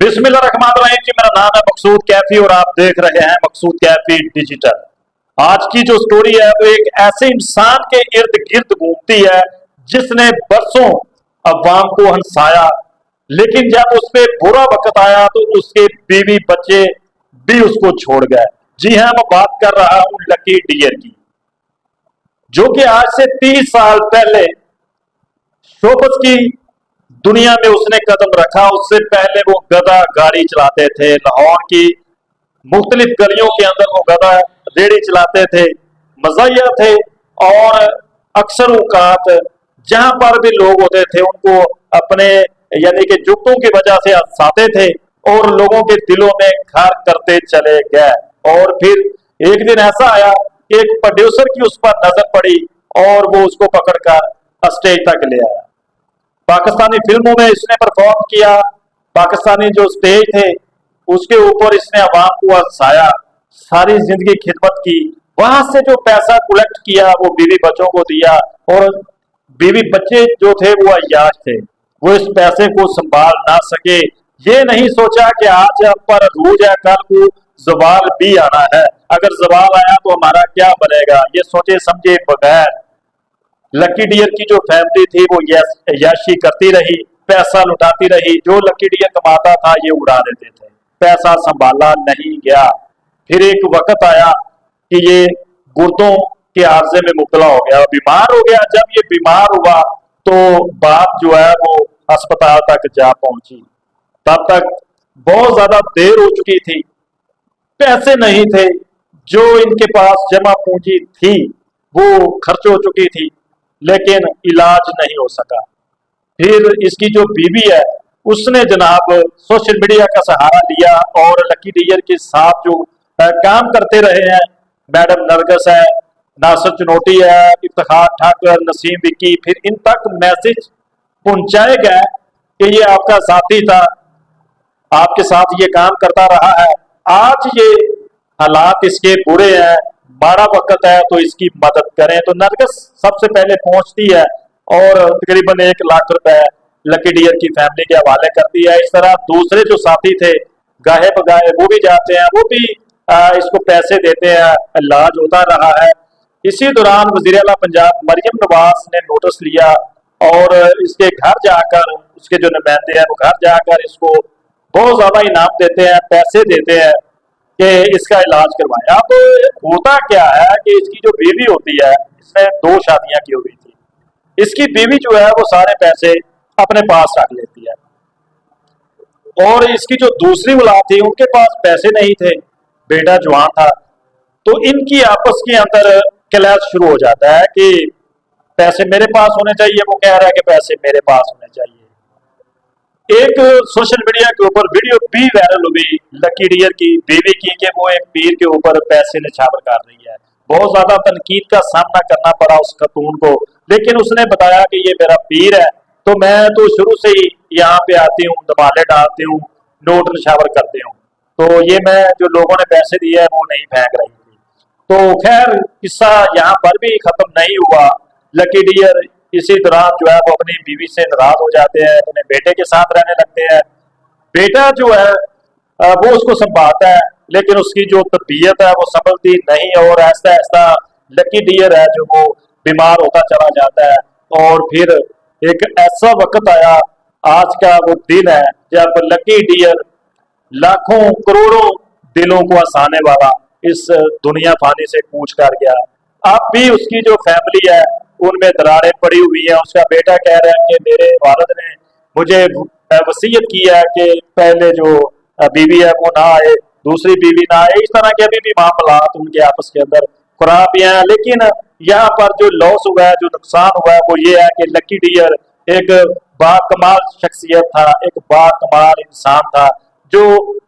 बिस्मिल्लाहिर्रहमानिर्रहीम जी, मेरा नाम है मकसूद कैफी और आप देख रहे हैं मकसूद कैफी डिजिटल। आज की जो स्टोरी है वो एक ऐसे इंसान के इर्द गिर्द घूमती है जिसने बरसों अवाम को हंसाया, लेकिन जब उस पे बुरा वक्त आया तो उसके बीवी बच्चे भी उसको छोड़ गए। जी हाँ, मैं बात कर रहा हूं लकी डियर की, जो कि आज से 30 साल पहले शोबस की दुनिया में उसने कदम रखा। उससे पहले वो गधा गाड़ी चलाते थे। लाहौर की मुख्तलिफ गलियों के अंदर वो गधा रेड़ी चलाते थे, मज़ाहिया थे। और अक्सर औकात जहां पर भी लोग होते थे उनको अपने यानी कि जुगतों की वजह से हंसाते थे और लोगों के दिलों में घर करते चले गए। और फिर एक दिन ऐसा आया कि एक प्रोड्यूसर की उस पर नजर पड़ी और वो उसको पकड़कर स्टेज तक ले आया। पाकिस्तानी फिल्मों में इसने परफॉर्म किया। पाकिस्तानी जो स्टेज थे उसके ऊपर इसने अवाम को हंसाया, सारी जिंदगी खिदमत की। वहां से जो पैसा कलेक्ट किया वो बीवी बच्चों को दिया, और बीवी बच्चे जो थे वो अय्याश थे। वो इस पैसे को संभाल ना सके। ये नहीं सोचा कि आज हम पर रूज है, कल को जवाल भी आना है। अगर जवाल आया तो हमारा क्या बनेगा, ये सोचे समझे बगैर लकी डियर की जो फैमिली थी वो याशी करती रही, पैसा लुटाती रही। जो लकी डियर कमाता था ये उड़ा देते थे, पैसा संभाला नहीं गया। फिर एक वक्त आया कि ये गुर्दों के आर्जे में मुब्तला हो गया, बीमार हो गया। जब ये बीमार हुआ तो बात जो है वो अस्पताल तक जा पहुंची। तब तक बहुत ज्यादा देर हो चुकी थी, पैसे नहीं थे। जो इनके पास जमा पूंजी थी वो खर्च हो चुकी थी, लेकिन इलाज नहीं हो सका। फिर इसकी जो बीवी है उसने जनाब सोशल मीडिया का सहारा लिया और लकी डियर के साथ जो काम करते रहे हैं, मैडम नरगस है, नासिर चुनौती है, इफ्तिखार ठाकर, नसीम विक्की, फिर इन तक मैसेज पहुंचाए गए कि ये आपका साथी था, आपके साथ ये काम करता रहा है। आज ये हालात इसके बुरे हैं, बड़ा वक्त है, तो इसकी मदद करें। तो नरगस सबसे पहले पहुंचती है और तकरीबन 1 लाख रुपए लकी डियर की फैमिली के हवाले करती है। इस तरह दूसरे जो साथी थे गाहे बगाहे वो भी जाते हैं, वो भी इसको पैसे देते हैं, इलाज होता रहा है। इसी दौरान वजीर आला पंजाब मरियम नवाज ने नोटिस लिया और इसके घर जाकर, उसके जो नुमाइंदे हैं वो घर जाकर इसको बहुत ज्यादा इनाम देते हैं, पैसे देते हैं कि इसका इलाज करवाएं। अब होता क्या है कि इसकी जो बीवी होती है, इसने 2 शादियां की हुई थी, इसकी बीवी जो है वो सारे पैसे अपने पास रख लेती है, और इसकी जो दूसरी औलाद थी उनके पास पैसे नहीं थे, बेटा जवान था। तो इनकी आपस के अंदर क्लैश शुरू हो जाता है कि पैसे मेरे पास होने चाहिए, वो कह रहा है कि पैसे मेरे पास होने चाहिए। एक सोशल मीडिया के ऊपर वीडियो भी वायरल हुई लकी डियर की बीवी की कि वो एक पीर के ऊपर पैसे निछावर कर रही है। बहुत ज्यादा तनकीद का सामना करना पड़ा उस खतून को, लेकिन उसने बताया कि ये मेरा पीर है, तो मैं तो शुरू से ही यहाँ पे आती हूँ, दबाले डालती हूँ, नोट निछावर करती हूँ, तो ये मैं जो लोगों ने पैसे दिए हैं वो नहीं फेंक रही थी। तो खैर किस्सा यहाँ पर भी खत्म नहीं हुआ। लकी डियर इसी दौरान जो है वो अपनी बीवी से नाराज हो जाते हैं, अपने बेटे के साथ रहने लगते हैं। बेटा जो है वो उसको संभालता है, लेकिन उसकी जो तबीयत है वो संभलती नहीं, और ऐसा ऐसा लकी डियर है जो वो बीमार होता चला जाता है। और फिर एक ऐसा वक्त आया, आज का वो दिन है जब लकी डियर लाखों करोड़ों दिलों को हंसाने वाला इस दुनिया फानी से कूच कर गया। अब भी उसकी जो फैमिली है उनमें दरारें पड़ी हुई हैं। उसका बेटा कह रहा है कि मेरे वालिद ने मुझे वसीयत की है कि पहले जो बीवी है वो ना आए, दूसरी बीवी ना आए। इस तरह के अभी भी मामलात उनके आपस के अंदर खराब हैं। लेकिन यहाँ पर जो लॉस हुआ है, जो नुकसान हुआ है, वो ये है कि लकी डियर एक बाकमाल शख्सियत था, एक बाकमाल इंसान था जो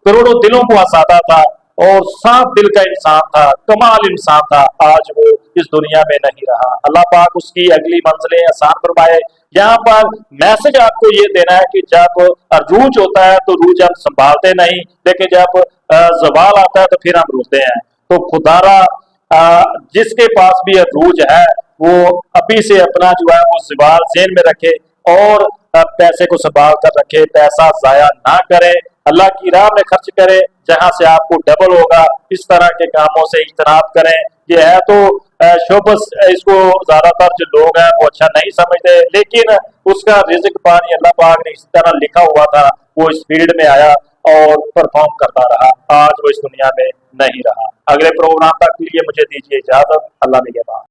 करोड़ों दिलों को हंसाता था और साफ दिल का इंसान था, कमाल इंसान था। आज वो इस दुनिया में नहीं रहा। अल्लाह पाक उसकी अगली मंजिलें आसान फरमाए। यहाँ पर मैसेज आपको ये देना है कि जब अरूज होता है तो रूज हम संभालते नहीं, लेकिन जब जवाल आता है तो फिर हम रोते हैं। तो खुदारा जिसके पास भी अरूज है वो अभी से अपना जो है वो सवाल जेन में रखे और पैसे को संभाल कर रखे, पैसा जाया ना करे। अल्लाह की राह में खर्च करें, जहां से आपको डबल होगा। इस तरह के कामों से इज्तनाब करें। ये है तो शोबस, इसको ज्यादातर जो लोग हैं वो अच्छा नहीं समझते, लेकिन उसका रिज़्क पानी अल्लाह पाक ने इस तरह लिखा हुआ था, वो इस फील्ड में आया और परफॉर्म करता रहा। आज वो इस दुनिया में नहीं रहा। अगले प्रोग्राम तक के लिए मुझे दीजिए इजाजत। अल्लाह निगहबान।